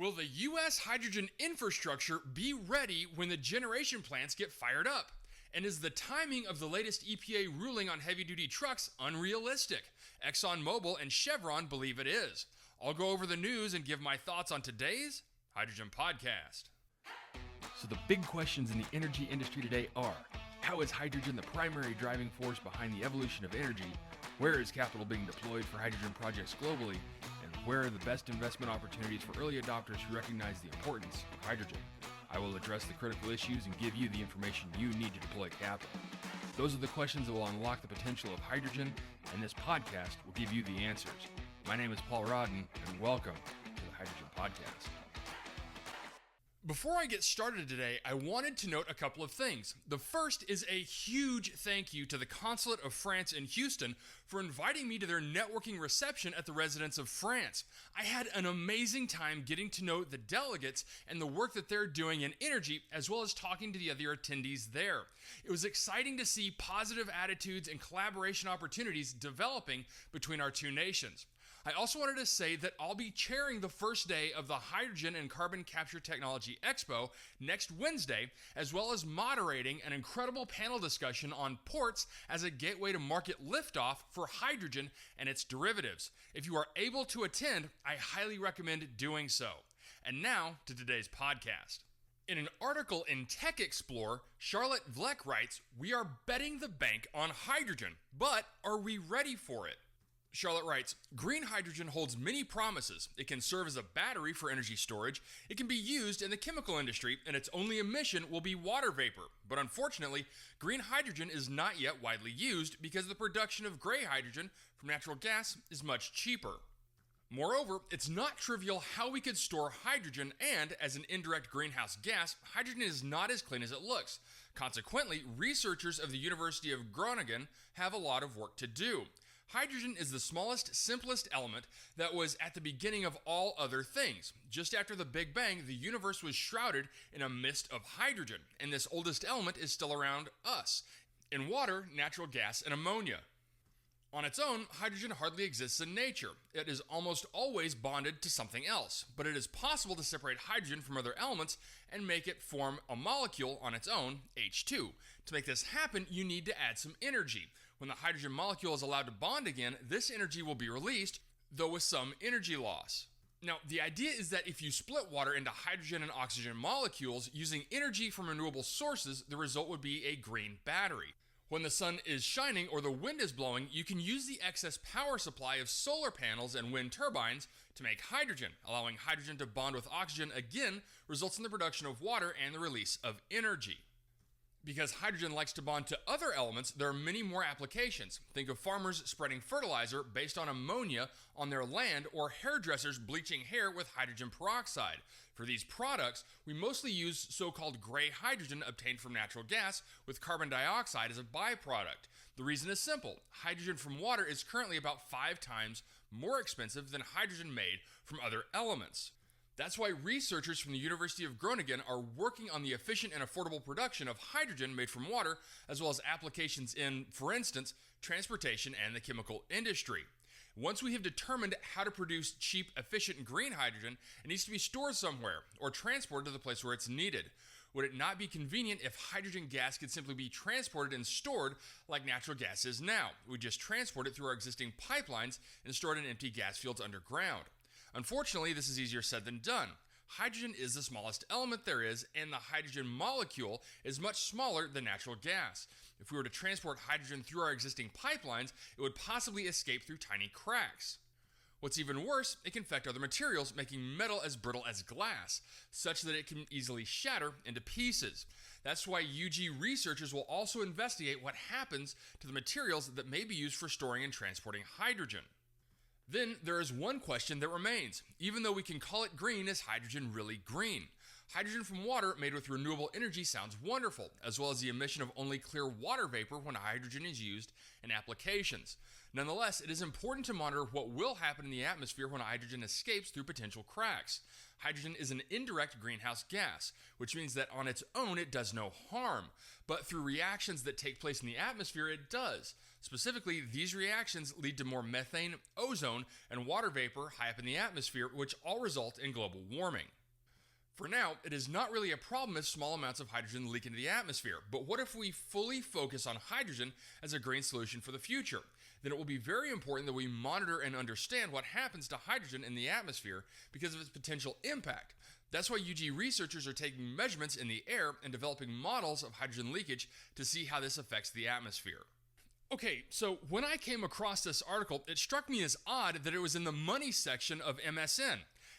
Will the U.S. hydrogen infrastructure be ready when the generation plants get fired up? And is the timing of the latest EPA ruling on heavy-duty trucks unrealistic? ExxonMobil and Chevron believe it is. I'll go over the news and give my thoughts on today's Hydrogen Podcast. So the big questions in the energy industry today are: how is hydrogen the primary driving force behind the evolution of energy? Where is capital being deployed for hydrogen projects globally? And where are the best investment opportunities for early adopters who recognize the importance of hydrogen? I will address the critical issues and give you the information you need to deploy capital. Those are the questions that will unlock the potential of hydrogen, and this podcast will give you the answers. My name is Paul Rodden, and welcome to the Hydrogen Podcast. Before I get started today, I wanted to note a couple of things. The first is a huge thank you to the Consulate of France in Houston for inviting me to their networking reception at the residence of France. I had an amazing time getting to know the delegates and the work that they're doing in energy, as well as talking to the other attendees there. It was exciting to see positive attitudes and collaboration opportunities developing between our two nations. I also wanted to say that I'll be chairing the first day of the Hydrogen and Carbon Capture Technology Expo next Wednesday, as well as moderating an incredible panel discussion on ports as a gateway to market liftoff for hydrogen and its derivatives. If you are able to attend, I highly recommend doing so. And now to today's podcast. In an article in Tech Explorer, Charlotte Vleck writes, "We are betting the bank on hydrogen, but are we ready for it?" Charlotte writes, "Green hydrogen holds many promises. It can serve as a battery for energy storage. It can be used in the chemical industry, and its only emission will be water vapor. But unfortunately, green hydrogen is not yet widely used because the production of gray hydrogen from natural gas is much cheaper. Moreover, it's not trivial how we could store hydrogen, and as an indirect greenhouse gas, hydrogen is not as clean as it looks. Consequently, researchers of the University of Groningen have a lot of work to do. Hydrogen is the smallest, simplest element that was at the beginning of all other things. Just after the Big Bang, the universe was shrouded in a mist of hydrogen, and this oldest element is still around us, in water, natural gas, and ammonia. On its own, hydrogen hardly exists in nature. It is almost always bonded to something else, but it is possible to separate hydrogen from other elements and make it form a molecule on its own, H2. To make this happen, you need to add some energy. When the hydrogen molecule is allowed to bond again, this energy will be released, though with some energy loss. Now, the idea is that if you split water into hydrogen and oxygen molecules using energy from renewable sources, the result would be a green battery. When the sun is shining or the wind is blowing, you can use the excess power supply of solar panels and wind turbines to make hydrogen. Allowing hydrogen to bond with oxygen again results in the production of water and the release of energy. Because hydrogen likes to bond to other elements, there are many more applications. Think of farmers spreading fertilizer based on ammonia on their land, or hairdressers bleaching hair with hydrogen peroxide. For these products, we mostly use so-called gray hydrogen obtained from natural gas with carbon dioxide as a byproduct. The reason is simple. Hydrogen from water is currently about 5 times more expensive than hydrogen made from other elements. That's why researchers from the University of Groningen are working on the efficient and affordable production of hydrogen made from water, as well as applications in, for instance, transportation and the chemical industry. Once we have determined how to produce cheap, efficient green hydrogen, it needs to be stored somewhere or transported to the place where it's needed. Would it not be convenient if hydrogen gas could simply be transported and stored like natural gas is now? We just transport it through our existing pipelines and store it in empty gas fields underground. Unfortunately, this is easier said than done. Hydrogen is the smallest element there is, and the hydrogen molecule is much smaller than natural gas. If we were to transport hydrogen through our existing pipelines, it would possibly escape through tiny cracks. What's even worse, it can affect other materials, making metal as brittle as glass, such that it can easily shatter into pieces. That's why UG researchers will also investigate what happens to the materials that may be used for storing and transporting hydrogen. Then there is one question that remains. Even though we can call it green, is hydrogen really green? Hydrogen from water made with renewable energy sounds wonderful, as well as the emission of only clear water vapor when hydrogen is used in applications. Nonetheless, it is important to monitor what will happen in the atmosphere when hydrogen escapes through potential cracks. Hydrogen is an indirect greenhouse gas, which means that on its own it does no harm, but through reactions that take place in the atmosphere it does. Specifically, these reactions lead to more methane, ozone, and water vapor high up in the atmosphere, which all result in global warming. For now, it is not really a problem if small amounts of hydrogen leak into the atmosphere, but what if we fully focus on hydrogen as a green solution for the future? Then it will be very important that we monitor and understand what happens to hydrogen in the atmosphere because of its potential impact. That's why UG researchers are taking measurements in the air and developing models of hydrogen leakage to see how this affects the atmosphere. Okay, so when I came across this article, it struck me as odd that it was in the money section of MSN.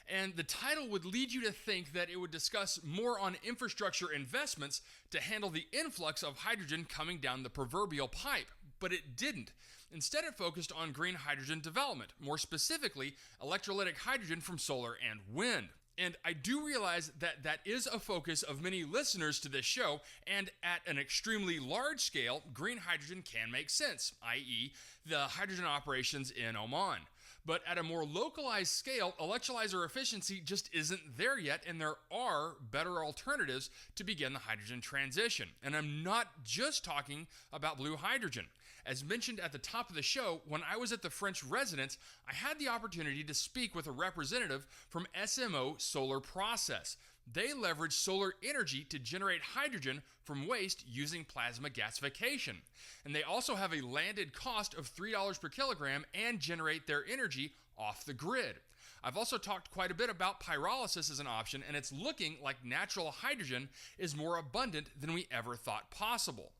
And the title would lead you to think that it would discuss more on infrastructure investments to handle the influx of hydrogen coming down the proverbial pipe, but it didn't. Instead, it focused on green hydrogen development, more specifically, electrolytic hydrogen from solar and wind. And I do realize that that is a focus of many listeners to this show, and at an extremely large scale, green hydrogen can make sense, i.e., the hydrogen operations in Oman. But at a more localized scale, electrolyzer efficiency just isn't there yet, and there are better alternatives to begin the hydrogen transition. And I'm not just talking about blue hydrogen. As mentioned at the top of the show, when I was at the French residence, I had the opportunity to speak with a representative from SMO Solar Process. They leverage solar energy to generate hydrogen from waste using plasma gasification. And they also have a landed cost of $3 per kilogram and generate their energy off the grid. I've also talked quite a bit about pyrolysis as an option, and it's looking like natural hydrogen is more abundant than we ever thought possible.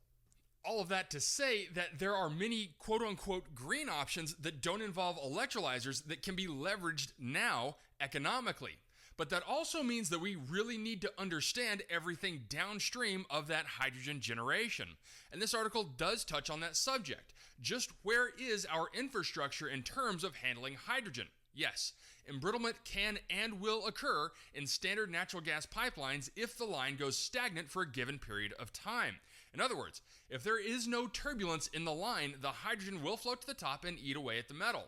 All of that to say that there are many quote-unquote green options that don't involve electrolyzers that can be leveraged now economically. But that also means that we really need to understand everything downstream of that hydrogen generation. And this article does touch on that subject. Just where is our infrastructure in terms of handling hydrogen? Yes, embrittlement can and will occur in standard natural gas pipelines if the line goes stagnant for a given period of time. In other words, if there is no turbulence in the line, the hydrogen will float to the top and eat away at the metal.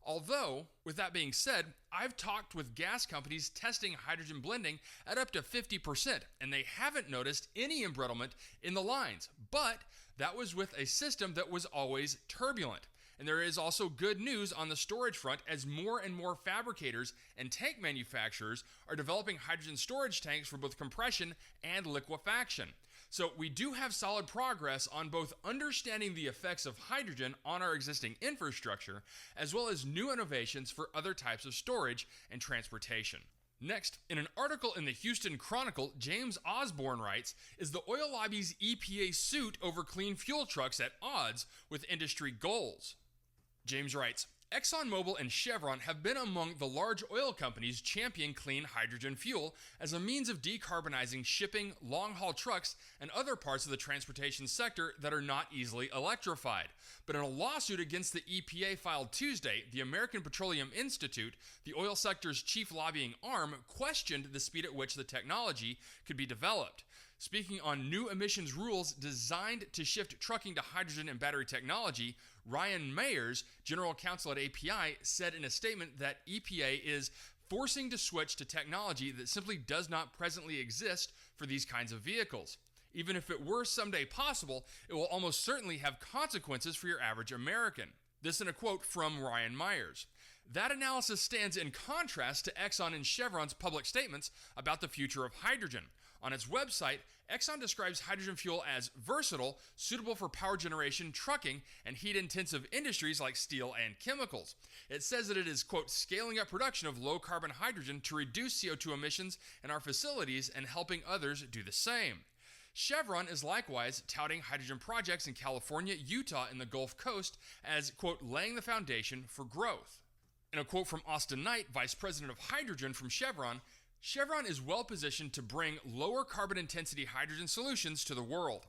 Although, with that being said, I've talked with gas companies testing hydrogen blending at up to 50%, and they haven't noticed any embrittlement in the lines. But that was with a system that was always turbulent. And there is also good news on the storage front as more and more fabricators and tank manufacturers are developing hydrogen storage tanks for both compression and liquefaction. So we do have solid progress on both understanding the effects of hydrogen on our existing infrastructure, as well as new innovations for other types of storage and transportation. Next, in an article in the Houston Chronicle, James Osborne writes, "Is the oil lobby's EPA suit over clean fuel trucks at odds with industry goals?" James writes, ExxonMobil and Chevron have been among the large oil companies championing clean hydrogen fuel as a means of decarbonizing shipping, long-haul trucks, and other parts of the transportation sector that are not easily electrified. But in a lawsuit against the EPA filed Tuesday, the American Petroleum Institute, the oil sector's chief lobbying arm, questioned the speed at which the technology could be developed. Speaking on new emissions rules designed to shift trucking to hydrogen and battery technology, Ryan Mayers, general counsel at API, said in a statement that EPA is forcing to switch to technology that simply does not presently exist for these kinds of vehicles. Even if it were someday possible, it will almost certainly have consequences for your average American. This in a quote from Ryan Myers. That analysis stands in contrast to Exxon and Chevron's public statements about the future of hydrogen. On its website, Exxon describes hydrogen fuel as versatile, suitable for power generation, trucking, and heat-intensive industries like steel and chemicals. It says that it is, quote, scaling up production of low-carbon hydrogen to reduce CO2 emissions in our facilities and helping others do the same. Chevron is likewise touting hydrogen projects in California, Utah, and the Gulf Coast as, quote, laying the foundation for growth. In a quote from Austin Knight, vice president of hydrogen from Chevron, Chevron is well positioned to bring lower carbon intensity hydrogen solutions to the world.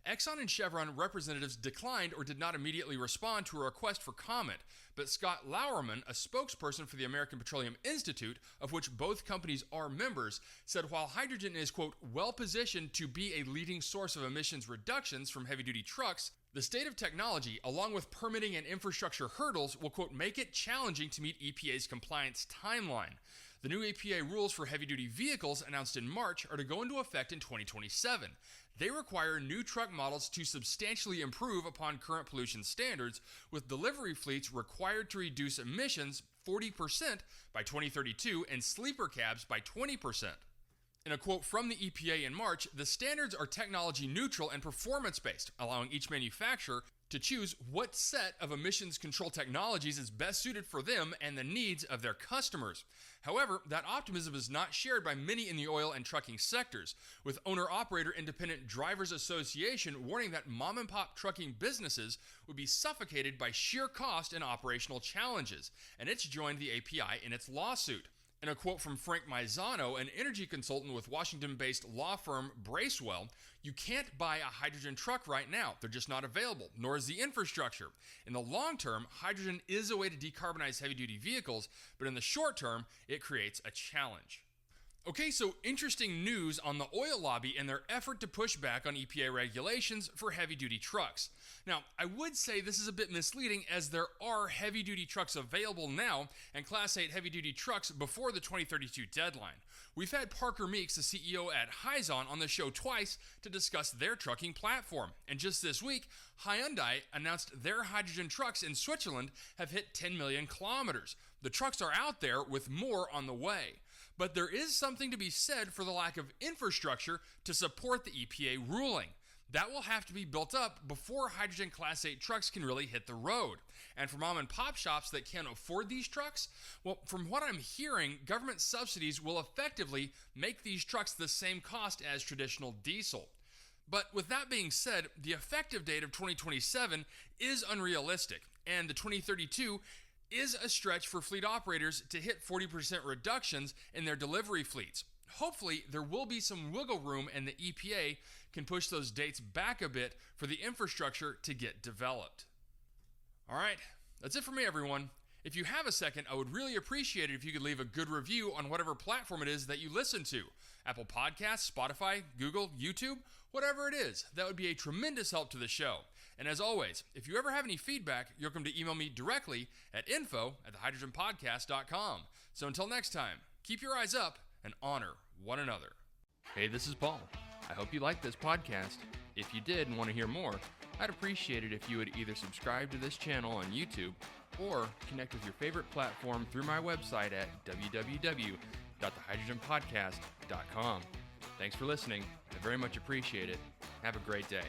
Exxon and Chevron representatives declined or did not immediately respond to a request for comment, but Scott Lauerman, a spokesperson for the American Petroleum Institute, of which both companies are members, said while hydrogen is, quote, well positioned to be a leading source of emissions reductions from heavy-duty trucks, the state of technology, along with permitting and infrastructure hurdles, will, quote, make it challenging to meet EPA's compliance timeline. The new EPA rules for heavy-duty vehicles announced in March are to go into effect in 2027. They require new truck models to substantially improve upon current pollution standards, with delivery fleets required to reduce emissions 40% by 2032 and sleeper cabs by 20%. In a quote from the EPA in March, the standards are technology neutral and performance-based, allowing each manufacturer to choose what set of emissions control technologies is best suited for them and the needs of their customers. However, that optimism is not shared by many in the oil and trucking sectors, with Owner-Operator Independent Drivers Association warning that mom-and-pop trucking businesses would be suffocated by sheer cost and operational challenges, and it's joined the API in its lawsuit. In a quote from Frank Maizano, an energy consultant with Washington-based law firm Bracewell, you can't buy a hydrogen truck right now. They're just not available, nor is the infrastructure. In the long term, hydrogen is a way to decarbonize heavy-duty vehicles, but in the short term, it creates a challenge. Okay, so interesting news on the oil lobby and their effort to push back on EPA regulations for heavy-duty trucks. Now, I would say this is a bit misleading as there are heavy-duty trucks available now and Class 8 heavy-duty trucks before the 2032 deadline. We've had Parker Meeks, the CEO at Hyzon, on the show twice to discuss their trucking platform. And just this week, Hyundai announced their hydrogen trucks in Switzerland have hit 10 million kilometers. The trucks are out there with more on the way. But there is something to be said for the lack of infrastructure to support the EPA ruling. That will have to be built up before hydrogen Class 8 trucks can really hit the road. And for mom and pop shops that can't afford these trucks, well, from what I'm hearing, government subsidies will effectively make these trucks the same cost as traditional diesel. But with that being said, the effective date of 2027 is unrealistic, and the 2032 is a stretch for fleet operators to hit 40% reductions in their delivery fleets. Hopefully, there will be some wiggle room and the EPA can push those dates back a bit for the infrastructure to get developed. All right, that's it for me, everyone. If you have a second, I would really appreciate it if you could leave a good review on whatever platform it is that you listen to. Apple Podcasts, Spotify, Google, YouTube, whatever it is. That would be a tremendous help to the show. And as always, if you ever have any feedback, you're welcome to email me directly at info@thehydrogenpodcast.com. So until next time, keep your eyes up and honor one another. Hey, this is Paul. I hope you liked this podcast. If you did and want to hear more, I'd appreciate it if you would either subscribe to this channel on YouTube or connect with your favorite platform through my website at www.thehydrogenpodcast.com. Thanks for listening. I very much appreciate it. Have a great day.